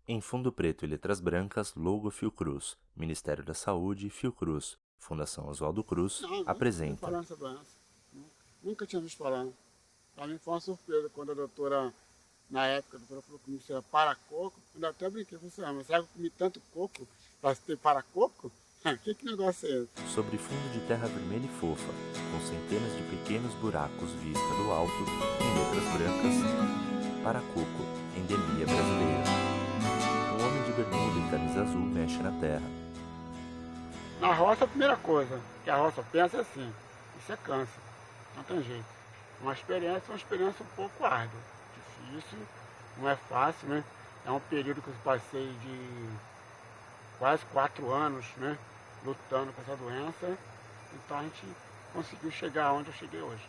Em fundo preto e letras brancas, logo Fiocruz, Ministério da Saúde, Fiocruz, Fundação Oswaldo Cruz, Não, nunca ouvi apresenta. falar nessa doença. Nunca tinha visto falar. Para mim foi uma surpresa quando a doutora, na época, a doutora falou comigo que era paracoco. Eu até brinquei com você, mas será que eu comi tanto coco para ter paracoco? Que negócio é esse? Sobre fundo de terra vermelha e fofa, com centenas de pequenos buracos vista do alto, em letras brancas, Paracoco, endemia brasileira. Um homem de bermuda e camisa azul mexe na terra. Na roça, a primeira coisa que a roça pensa é assim: isso é câncer, não tem jeito. Uma experiência um pouco árdua, difícil, não é fácil, né? É um período que eu passei de quase 4 anos, né? Lutando com essa doença, então a gente conseguiu chegar onde eu cheguei hoje.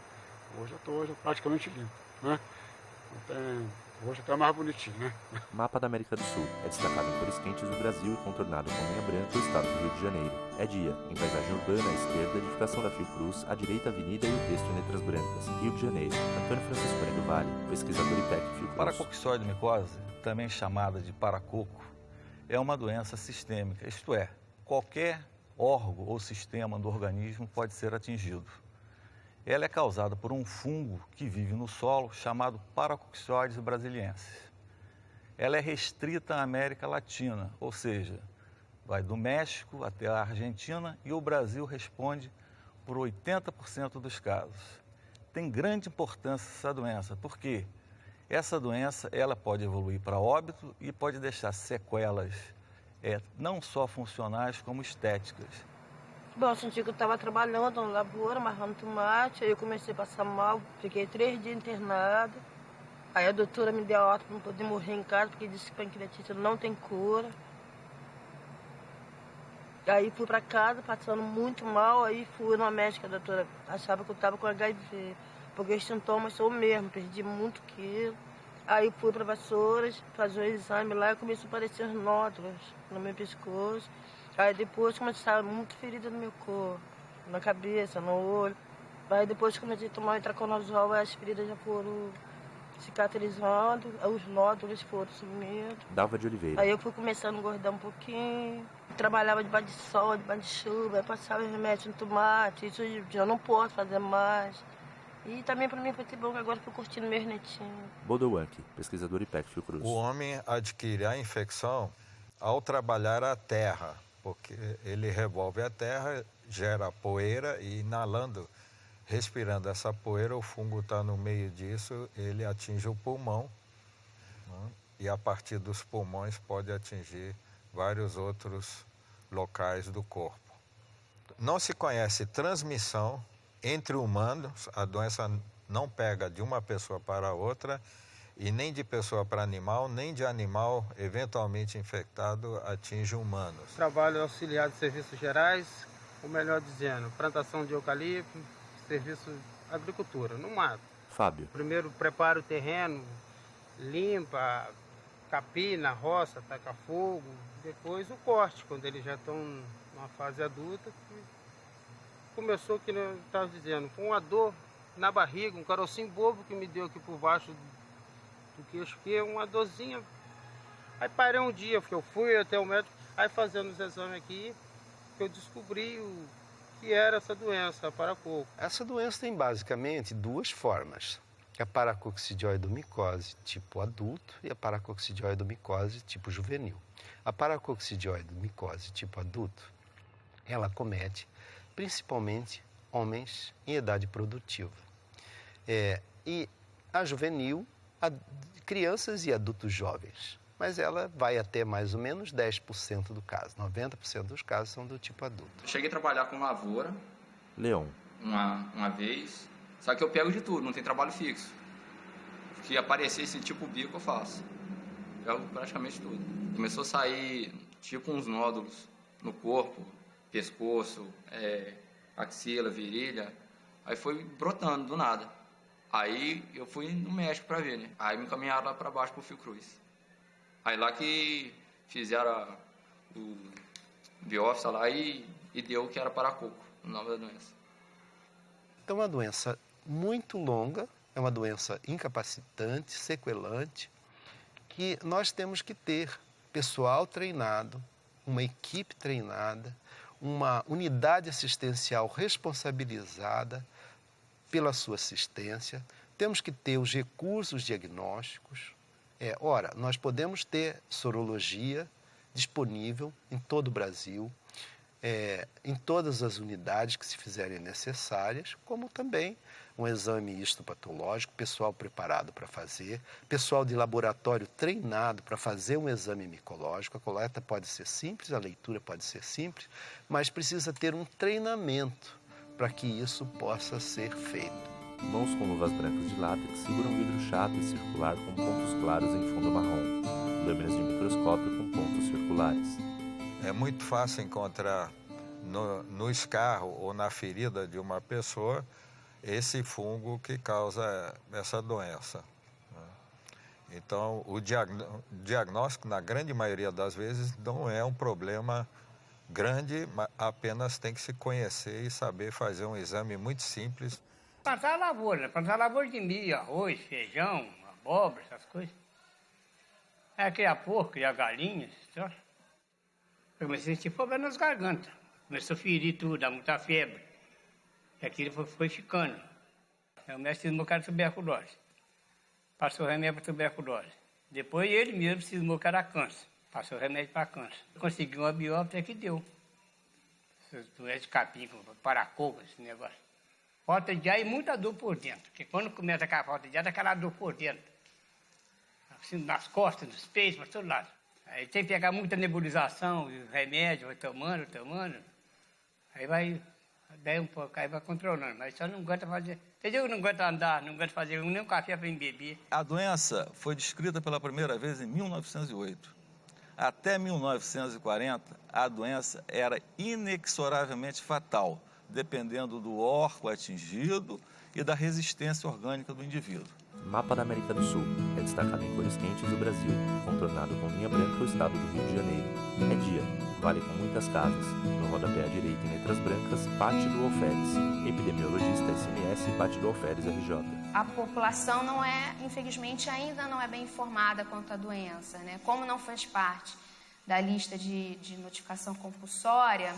Hoje eu praticamente limpo, né? Hoje eu tô mais bonitinho, né? Mapa da América do Sul. É destacado em cores quentes do Brasil e contornado com linha branca o estado do Rio de Janeiro. É dia. Em paisagem urbana, à esquerda, a edificação da Fiocruz, à direita, a avenida e o texto em letras brancas. Rio de Janeiro. Antônio Francisco Pérez do Vale, pesquisador IPEC Fiocruz. Paracoccioide micose, também chamada de paracoco, é uma doença sistêmica, isto é, qualquer órgão ou sistema do organismo pode ser atingido. Ela é causada por um fungo que vive no solo chamado Paracoccioides brasiliensis. Ela é restrita à América Latina, ou seja, vai do México até a Argentina e o Brasil responde por 80% dos casos. Tem grande importância essa doença, porque essa doença ela pode evoluir para óbito e pode deixar sequelas não só funcionais como estéticas. Bom, eu senti que eu estava trabalhando na lavoura, marcando tomate, aí eu comecei a passar mal, fiquei 3 dias internada. Aí a doutora me deu a alta para não poder morrer em casa, porque disse que pancreatite não tem cura. Aí fui para casa, passando muito mal, aí fui na médica, a doutora achava que eu estava com HIV, porque os sintomas são o mesmo, perdi muito quilo. Aí fui para Vassouras, fazer um exame lá e começou a aparecer uns nódulos no meu pescoço. Aí depois começaram muito ferida no meu corpo, na cabeça, no olho. Aí depois comecei a tomar o itraconazol, as feridas já foram cicatrizando, os nódulos foram sumindo. Dalva de Oliveira. Aí eu fui começando a engordar um pouquinho, trabalhava debaixo de sol, debaixo de chuva, aí passava remédio no tomate, isso eu já não posso fazer mais. E também para mim foi bom que agora eu fui curtindo meus netinhos. Bodowank, pesquisador IPEC Fiocruz. O homem adquire a infecção ao trabalhar a terra, porque ele revolve a terra, gera poeira e inalando, respirando essa poeira, o fungo está no meio disso, ele atinge o pulmão, né? E a partir dos pulmões pode atingir vários outros locais do corpo. Não se conhece transmissão entre humanos, a doença não pega de uma pessoa para outra, e nem de pessoa para animal, nem de animal eventualmente infectado atinge humanos. Trabalho auxiliar de serviços gerais, ou melhor dizendo, plantação de eucalipto, serviço agricultura, no mato. Fábio. Primeiro prepara o terreno, limpa, capina, roça, taca fogo, depois o corte, quando eles já estão numa fase adulta. Começou, que eu estava dizendo, com uma dor na barriga, um carocinho bobo que me deu aqui por baixo do queixo, que é uma dorzinha. Aí parei um dia, porque eu fui até o médico, aí fazendo os exames aqui, que eu descobri o que era essa doença, a paracoco. Essa doença tem basicamente duas formas. A paracoccidioidomicose tipo adulto e a paracoccidioidomicose tipo juvenil. A paracoccidioidomicose tipo adulto, ela acomete principalmente homens em idade produtiva. E a juvenil, crianças e adultos jovens. Mas ela vai até mais ou menos 10% do caso. 90% dos casos são do tipo adulto. Cheguei a trabalhar com lavoura. Leon. Uma vez. Só que eu pego de tudo, não tem trabalho fixo. Se aparecer esse tipo bico, eu faço. Pego praticamente tudo. Começou a sair tipo uns nódulos no corpo, pescoço, axila, virilha. Aí foi brotando do nada. Aí eu fui no médico pra ver, né? Aí me encaminharam lá pra baixo pro Fiocruz. Aí lá que fizeram o biópsia lá e deu que era paracoco, o nome da doença. Então é uma doença muito longa, é uma doença incapacitante, sequelante, que nós temos que ter pessoal treinado, uma equipe treinada, uma unidade assistencial responsabilizada pela sua assistência. Temos que ter os recursos diagnósticos. Ora, nós podemos ter sorologia disponível em todo o Brasil, em todas as unidades que se fizerem necessárias, como também um exame histopatológico, pessoal preparado para fazer, pessoal de laboratório treinado para fazer um exame micológico. A coleta pode ser simples, a leitura pode ser simples, mas precisa ter um treinamento para que isso possa ser feito. Mãos com luvas brancas de látex seguram vidro chato e circular com pontos claros em fundo marrom. Lâminas de microscópio com pontos circulares. É muito fácil encontrar no escarro ou na ferida de uma pessoa esse fungo que causa essa doença. Então, o diagnóstico, na grande maioria das vezes, não é um problema grande, mas apenas tem que se conhecer e saber fazer um exame muito simples. Plantar lavoura, né? Plantar lavoura de milho, arroz, feijão, abóbora, essas coisas. Criar porco, criar galinhas, sabe? Eu comecei a sentir problema nas gargantas. Começou a ferir tudo, dar muita febre. E aquilo foi ficando. O médico cismou que era tuberculose. Passou remédio para tuberculose. Depois ele mesmo cismou que era câncer. Passou remédio para câncer. Conseguiu uma biópsia que deu. Doença de capim, paracoga, esse negócio. Falta de ar e muita dor por dentro. Porque quando começa aquela falta de ar, dá aquela dor por dentro. Assim, nas costas, nos peitos, para todo lado. Aí tem que pegar muita nebulização, remédio, vai tomando. Aí vai, daí um pouco, aí vai controlando. Mas só não aguenta fazer. Tem dia que não aguenta andar, não aguenta fazer nem um café para beber. A doença foi descrita pela primeira vez em 1908. Até 1940, a doença era inexoravelmente fatal, dependendo do órgão atingido e da resistência orgânica do indivíduo. Mapa da América do Sul. É destacado em cores quentes o Brasil, contornado com linha branca o estado do Rio de Janeiro. É dia, vale com muitas casas. No rodapé à direita em letras brancas, Pátido Alferes. Epidemiologista SMS, Pátido Alferes RJ. A população infelizmente, ainda não é bem informada quanto à doença, né? Como não faz parte da lista de notificação compulsória,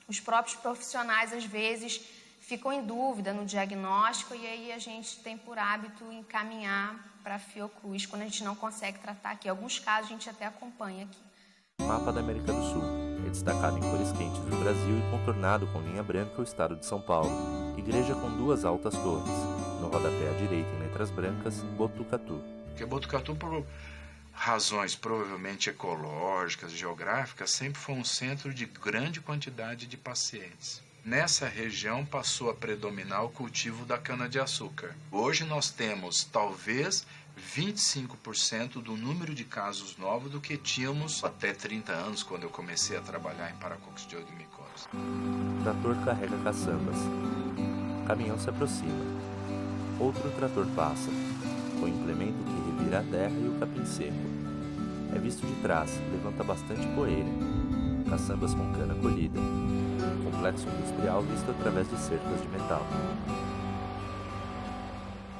os próprios profissionais, às vezes, ficam em dúvida no diagnóstico e aí a gente tem por hábito encaminhar para a Fiocruz quando a gente não consegue tratar aqui. Em alguns casos a gente até acompanha aqui. Mapa da América do Sul. É destacado em cores quentes o Brasil e contornado com linha branca o estado de São Paulo. Igreja com 2 altas torres. No rodapé à direita em letras brancas, Botucatu. Porque Botucatu, por razões provavelmente ecológicas, geográficas, sempre foi um centro de grande quantidade de pacientes. Nessa região passou a predominar o cultivo da cana-de-açúcar. Hoje nós temos talvez 25% do número de casos novos do que tínhamos até 30 anos, quando eu comecei a trabalhar em paracoccidioide micose. Trator carrega caçambas. Caminhão se aproxima. Outro trator passa, com implemento que revira a terra e o capim seco. É visto de trás, levanta bastante poeira. Caçambas com cana colhida. Complexo industrial visto através de cercas de metal.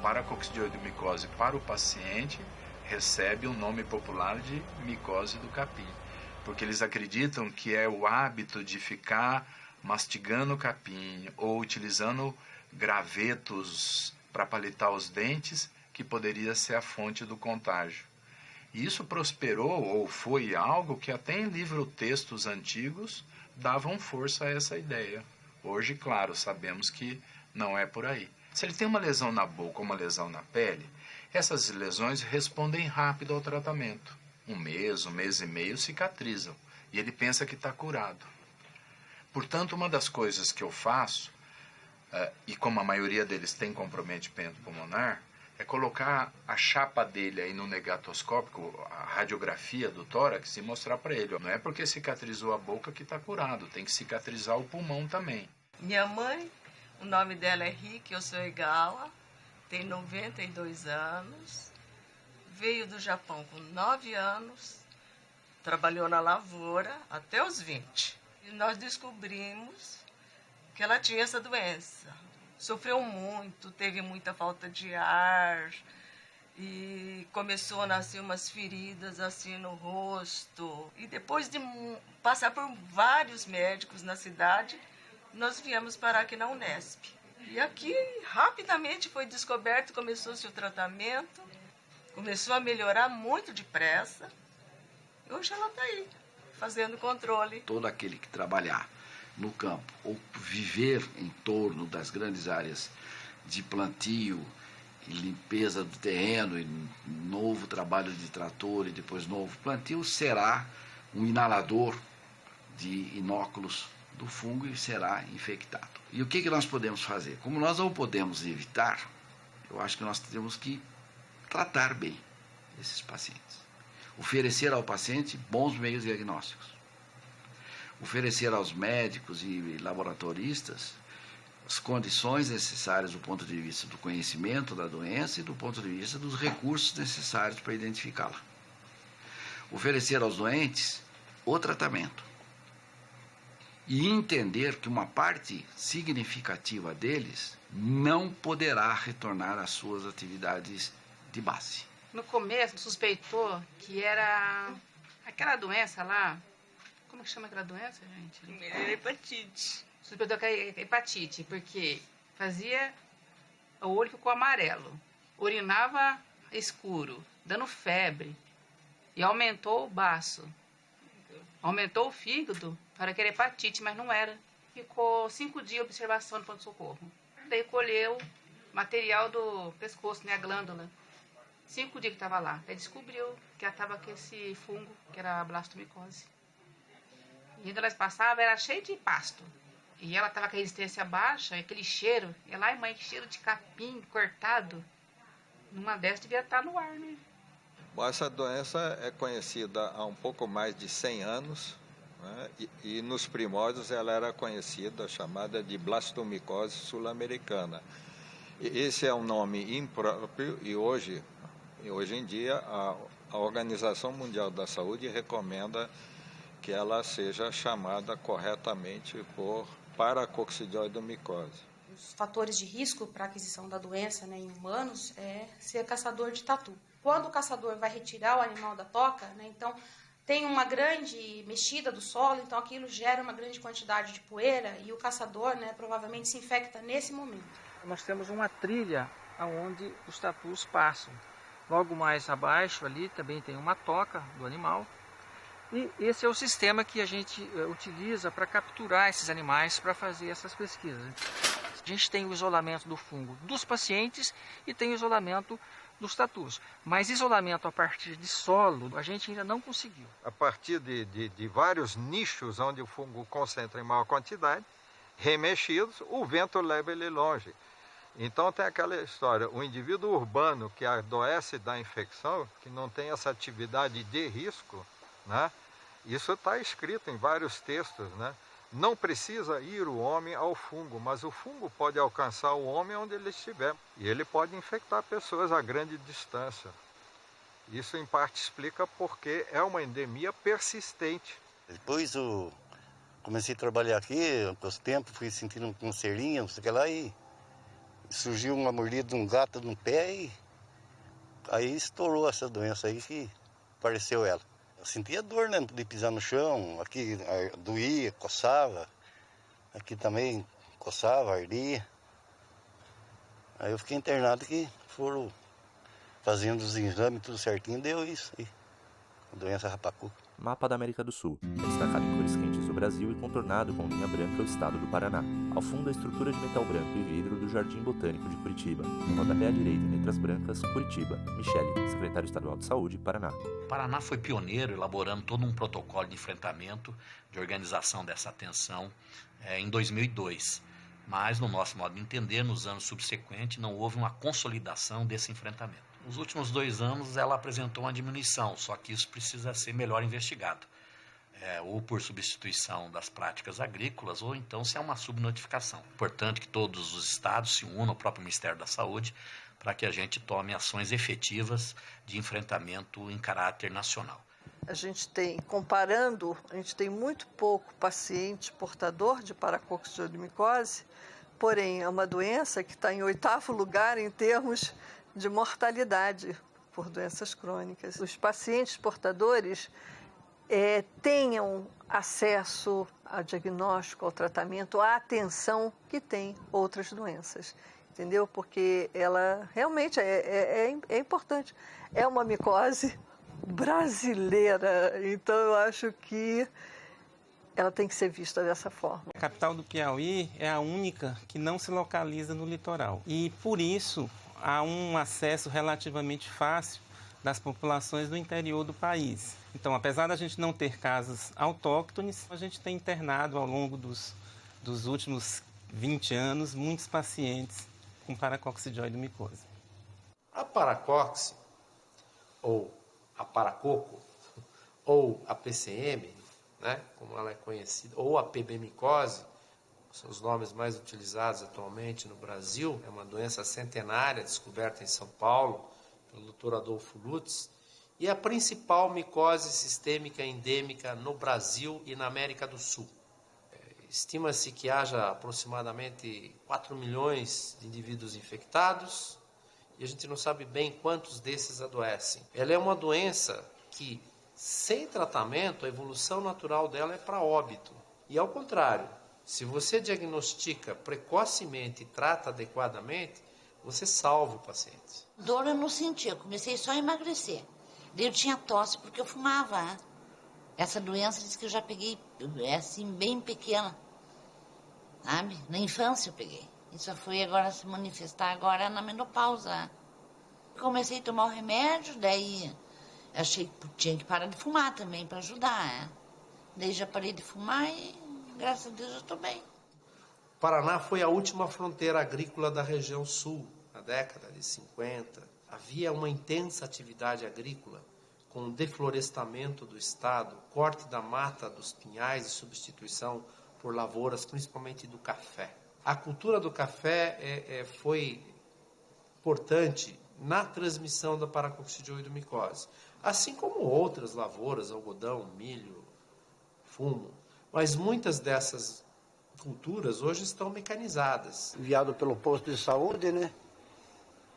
Paracoccidioide micose para o paciente recebe o nome popular de micose do capim, porque eles acreditam que é o hábito de ficar mastigando o capim ou utilizando gravetos para palitar os dentes que poderia ser a fonte do contágio. E isso prosperou ou foi algo que até em livro-textos antigos davam força a essa ideia. Hoje, claro, sabemos que não é por aí. Se ele tem uma lesão na boca ou uma lesão na pele, essas lesões respondem rápido ao tratamento. 1 mês e meio cicatrizam e ele pensa que está curado. Portanto, uma das coisas que eu faço, e como a maioria deles tem comprometimento pulmonar, é colocar a chapa dele aí no negatoscópico, a radiografia do tórax, e mostrar para ele. Não é porque cicatrizou a boca que está curado, tem que cicatrizar o pulmão também. Minha mãe, o nome dela é Rick Osoegawa, tem 92 anos, veio do Japão com 9 anos, trabalhou na lavoura até os 20. E nós descobrimos que ela tinha essa doença. Sofreu muito, teve muita falta de ar e começou a nascer umas feridas assim no rosto. E depois de passar por vários médicos na cidade, nós viemos parar aqui na Unesp. E aqui rapidamente foi descoberto, começou-se o tratamento, começou a melhorar muito depressa. E hoje ela está aí, fazendo controle. Todo aquele que trabalhar no campo ou viver em torno das grandes áreas de plantio e limpeza do terreno, e novo trabalho de trator e depois novo plantio, será um inalador de inóculos do fungo e será infectado. E o que nós podemos fazer? Como nós não podemos evitar, eu acho que nós temos que tratar bem esses pacientes. Oferecer ao paciente bons meios diagnósticos. Oferecer aos médicos e laboratoristas as condições necessárias do ponto de vista do conhecimento da doença e do ponto de vista dos recursos necessários para identificá-la. Oferecer aos doentes o tratamento. E entender que uma parte significativa deles não poderá retornar às suas atividades de base. No começo, suspeitou que era aquela doença lá. Como que chama aquela doença, gente? Era hepatite. Suspeitou que era hepatite, porque o olho ficou amarelo, urinava escuro, dando febre, e aumentou o baço. Aumentou o fígado para que era hepatite, mas não era. Ficou 5 dias de observação no pronto-socorro. Daí colheu material do pescoço, né, a glândula. 5 dias que estava lá. Aí descobriu que ela estava com esse fungo, que era a blastomicose. E ainda nós passava, era cheio de pasto. E ela estava com a resistência baixa, e aquele cheiro. E lá, mãe, que cheiro de capim cortado. Numa dessas devia estar no ar, né? Bom, essa doença é conhecida há um pouco mais de 100 anos, né? E nos primórdios ela era conhecida, chamada de blastomicose sul-americana. Esse é um nome impróprio e hoje em dia a Organização Mundial da Saúde recomenda que ela seja chamada corretamente por paracoccidioidomicose. Os fatores de risco para a aquisição da doença, né, em humanos é ser caçador de tatu. Quando o caçador vai retirar o animal da toca, né, então tem uma grande mexida do solo, então aquilo gera uma grande quantidade de poeira e o caçador, né, provavelmente se infecta nesse momento. Nós temos uma trilha onde os tatus passam. Logo mais abaixo ali também tem uma toca do animal. E esse é o sistema que a gente utiliza para capturar esses animais para fazer essas pesquisas. A gente tem o isolamento do fungo dos pacientes e tem o isolamento dos tatus. Mas isolamento a partir de solo, a gente ainda não conseguiu. A partir de vários nichos onde o fungo concentra em maior quantidade, remexidos, o vento leva ele longe. Então tem aquela história, o indivíduo urbano que adoece da infecção, que não tem essa atividade de risco, né? Isso está escrito em vários textos, né? Não precisa ir o homem ao fungo, mas o fungo pode alcançar o homem onde ele estiver. E ele pode infectar pessoas a grande distância. Isso, em parte, explica porque é uma endemia persistente. Depois eu comecei a trabalhar aqui, aos tempos, fui sentindo um coceirinho, não sei o que lá, e surgiu uma mordida de um gato no pé e aí estourou essa doença aí que apareceu ela. Eu sentia dor, né, de pisar no chão, aqui doía, coçava, aqui também coçava, ardia. Aí eu fiquei internado que foram fazendo os exames, tudo certinho, deu isso aí, a doença rapacu. Mapa da América do Sul. É destacado em cores quentes o Brasil e contornado com linha branca o estado do Paraná. Ao fundo, a estrutura de metal branco e vidro do Jardim Botânico de Curitiba. No rodapé à direita, em letras brancas, Curitiba. Michele, secretário estadual de Saúde, Paraná. O Paraná foi pioneiro, elaborando todo um protocolo de enfrentamento, de organização dessa atenção em 2002. Mas, no nosso modo de entender, nos anos subsequentes, não houve uma consolidação desse enfrentamento. Nos últimos 2 anos, ela apresentou uma diminuição, só que isso precisa ser melhor investigado. Ou por substituição das práticas agrícolas, ou então se é uma subnotificação. Importante que todos os estados se unam ao próprio Ministério da Saúde para que a gente tome ações efetivas de enfrentamento em caráter nacional. A gente tem, comparando, a gente tem muito pouco paciente portador de paracoccidioidomicose, porém é uma doença que está em 8º lugar em termos de mortalidade, por doenças crônicas. Os pacientes portadores tenham acesso a diagnóstico, ao tratamento, à atenção que tem outras doenças, entendeu? Porque ela realmente é importante. É uma micose brasileira, então eu acho que ela tem que ser vista dessa forma. A capital do Piauí é a única que não se localiza no litoral e, por isso, há um acesso relativamente fácil das populações do interior do país. Então, apesar da gente não ter casos autóctones, a gente tem internado ao longo dos últimos 20 anos muitos pacientes com paracoccidioidomicose. A paracoxe, ou a paracoco, ou a PCM, né, como ela é conhecida, ou a PB-micose, são os nomes mais utilizados atualmente no Brasil. É uma doença centenária, descoberta em São Paulo pelo Dr. Adolfo Lutz, e a principal micose sistêmica endêmica no Brasil e na América do Sul. Estima-se que haja aproximadamente 4 milhões de indivíduos infectados, e a gente não sabe bem quantos desses adoecem. Ela é uma doença que, sem tratamento, a evolução natural dela é para óbito. E ao contrário, se você diagnostica precocemente e trata adequadamente, você salva o paciente. Dor eu não sentia, eu comecei só a emagrecer. Eu tinha tosse porque eu fumava. Essa doença diz que eu já peguei, assim, bem pequena, sabe? Na infância eu peguei. E só foi agora se manifestar agora na menopausa. Comecei a tomar o remédio, daí achei que tinha que parar de fumar também para ajudar. Daí já parei de fumar e, graças a Deus, eu estou bem. O Paraná foi a última fronteira agrícola da região sul, na década de 50. Havia uma intensa atividade agrícola, com o deflorestamento do estado, corte da mata dos pinhais e substituição por lavouras, principalmente do café. A cultura do café foi importante na transmissão da paracoccidioidomicose, assim como outras lavouras, algodão, milho, fumo. Mas muitas dessas culturas hoje estão mecanizadas. Enviado pelo posto de saúde, né?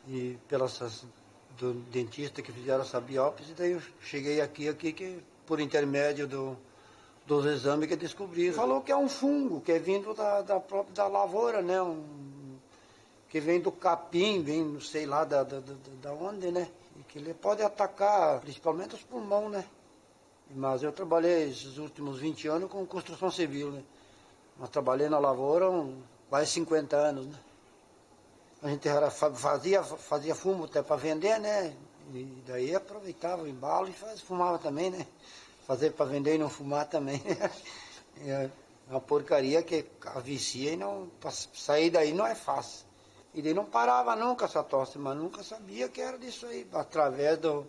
E do dentista que fizeram essa biópsia, daí eu cheguei aqui que por intermédio dos exames que descobri. Falou que é um fungo, que é vindo da lavoura, né? Que vem do capim, vem não sei lá da onde, né? E que ele pode atacar principalmente os pulmões, né? Mas eu trabalhei esses últimos 20 anos com construção civil, né? Nós trabalhei na lavoura quase 50 anos, né? A gente fazia fumo até para vender, né? E daí aproveitava o embalo e fumava também, né? Fazer para vender e não fumar também. É uma porcaria que vicia e para sair daí não é fácil. E daí não parava nunca essa tosse, mas nunca sabia que era disso aí, através do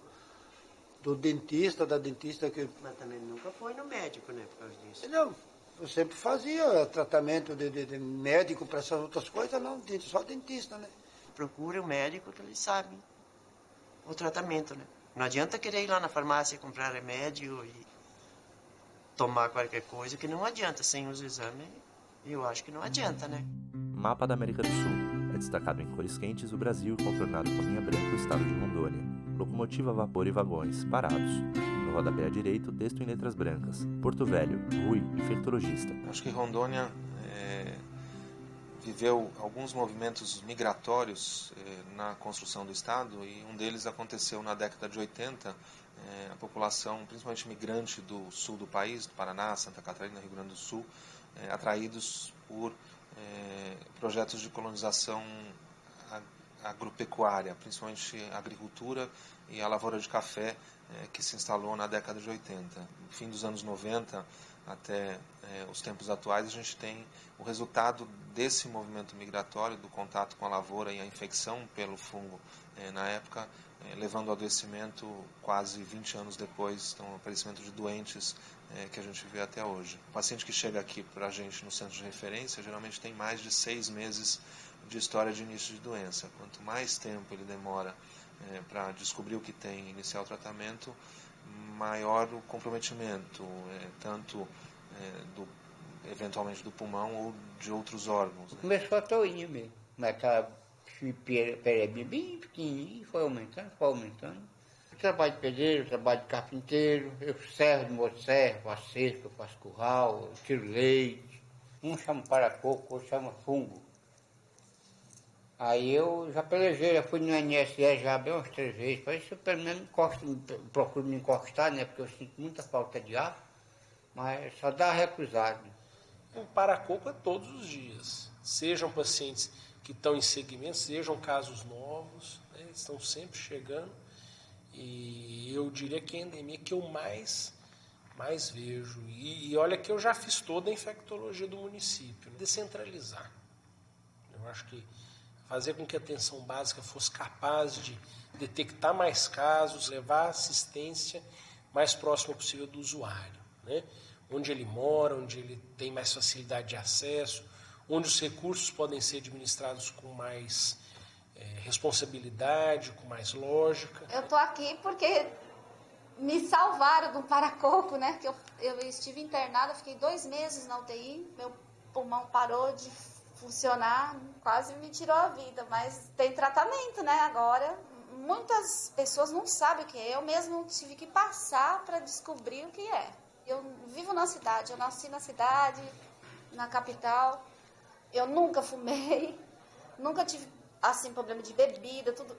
dentista, da dentista que... Mas também nunca foi no médico, né, por causa disso? Não, eu sempre fazia tratamento de médico para essas outras coisas, não, só dentista, né? Procure o médico que ele sabe o tratamento, né? Não adianta querer ir lá na farmácia comprar remédio e tomar qualquer coisa, que não adianta, sem os exames, eu acho que não adianta, né? Mapa da América do Sul. É destacado em cores quentes o Brasil, contornado com linha branca o estado de Rondônia. Locomotiva a vapor e vagões, parados. No rodapé à direita, o texto em letras brancas. Porto Velho, Rui, infectologista. Acho que Rondônia viveu alguns movimentos migratórios na construção do estado, e um deles aconteceu na década de 80. A população, principalmente migrante do sul do país, do Paraná, Santa Catarina, Rio Grande do Sul, atraídos por projetos de colonização agropecuária, principalmente a agricultura e a lavoura de café, que se instalou na década de 80. No fim dos anos 90 até os tempos atuais, a gente tem o resultado desse movimento migratório, do contato com a lavoura e a infecção pelo fungo na época, levando ao adoecimento quase 20 anos depois, então, o aparecimento de doentes que a gente vê até hoje. O paciente que chega aqui para a gente no centro de referência geralmente tem mais de 6 meses de história de início de doença. Quanto mais tempo ele demora para descobrir o que tem e iniciar o tratamento, maior o comprometimento, tanto eventualmente do pulmão ou de outros órgãos. Né? Começou a toinha mesmo, mas aquela pereba bem pequenininha, foi aumentando, trabalho de pedreiro, trabalho de carpinteiro, eu servo de motosserra, faço cerca, faço curral, eu tiro leite. Um chama paracoco, outro chama fungo. Aí eu já pelejei, já fui no INSS já bem umas 3 vezes, para isso eu pelo menos procuro me encostar, né? Porque eu sinto muita falta de ar, mas só dá recusado. O paracoco é todos os dias, sejam pacientes que estão em segmento, sejam casos novos, né? Estão sempre chegando. E eu diria que é a endemia que eu mais vejo. E olha que eu já fiz toda a infectologia do município, né? Descentralizar. Eu acho que fazer com que a atenção básica fosse capaz de detectar mais casos, levar assistência mais próxima possível do usuário, né? Onde ele mora, onde ele tem mais facilidade de acesso, onde os recursos podem ser administrados com mais responsabilidade, com mais lógica. Eu tô aqui porque me salvaram do paracoco, né? Que eu estive internada, fiquei 2 meses na UTI, meu pulmão parou de funcionar, quase me tirou a vida, mas tem tratamento, né? Agora, muitas pessoas não sabem o que é. Eu mesmo tive que passar para descobrir o que é. Eu vivo na cidade, eu nasci na cidade, na capital. Eu nunca fumei, nunca tive assim problema de bebida, tudo.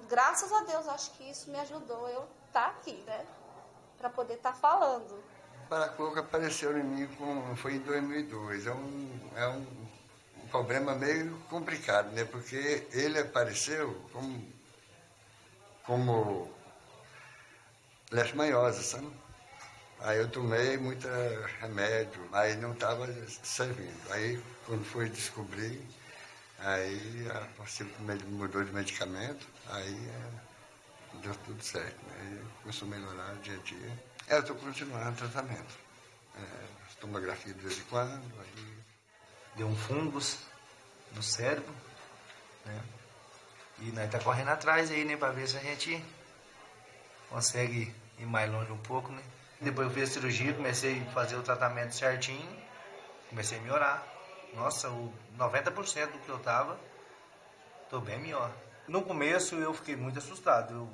Graças a Deus, acho que isso me ajudou eu estar aqui, né? Para poder estar falando. O paracoco apareceu em mim foi em 2002. É um problema meio complicado, né? Porque ele apareceu como leishmaniose, sabe? Aí eu tomei muito remédio, aí não estava servindo. Aí quando fui descobrir, aí a partir mudou de medicamento, aí deu tudo certo, né? Aí começou a melhorar dia a dia. Eu estou continuando o tratamento. Tomografia de vez em quando. Aí... Deu um fungus no cérebro, né? E nós tá correndo atrás aí, né? Para ver se a gente consegue ir mais longe um pouco, né? Depois eu fiz a cirurgia, comecei a fazer o tratamento certinho, comecei a melhorar. Nossa, 90% do que eu tava, tô bem melhor. No começo eu fiquei muito assustado, eu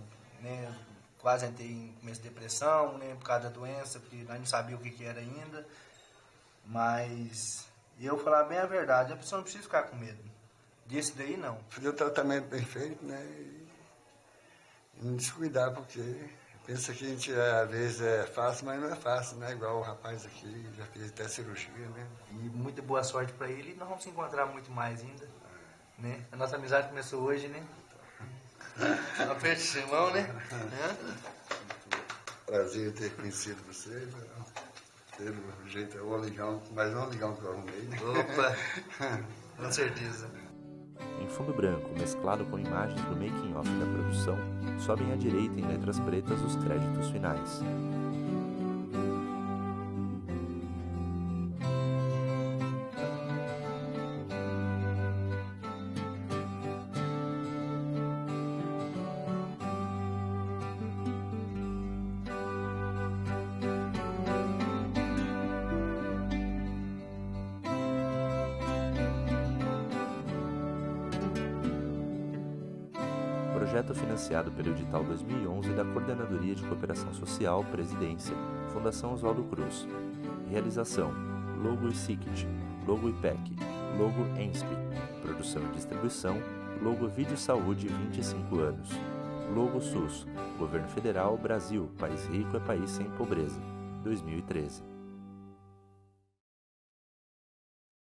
quase entrei em começo de depressão, né, por causa da doença, porque nós não sabíamos o que era ainda. Mas eu falar bem a verdade, a pessoa não precisa ficar com medo. Disso daí não. Fazer o tratamento bem feito, né, e não descuidar, porque... Pensa que a gente, às vezes, é fácil, mas não é fácil, né? Igual o rapaz aqui, já fez até cirurgia, né? E muita boa sorte para ele, e nós vamos se encontrar muito mais ainda, né? A nossa amizade começou hoje, né? Não aperte de mão, né? Prazer ter conhecido você, pelo jeito, é um ligão, mas não um ligão que eu arrumei, né? Opa, com certeza. Em fundo branco, mesclado com imagens do making-off da produção, sobem à direita em letras pretas os créditos finais. Projeto financiado pelo edital 2011 da Coordenadoria de Cooperação Social, Presidência, Fundação Oswaldo Cruz. Realização: Logo ICICT, Logo IPEC, Logo ENSP. Produção e distribuição: Logo Vídeo Saúde 25 anos. Logo SUS, Governo Federal, Brasil, País Rico é País Sem Pobreza, 2013.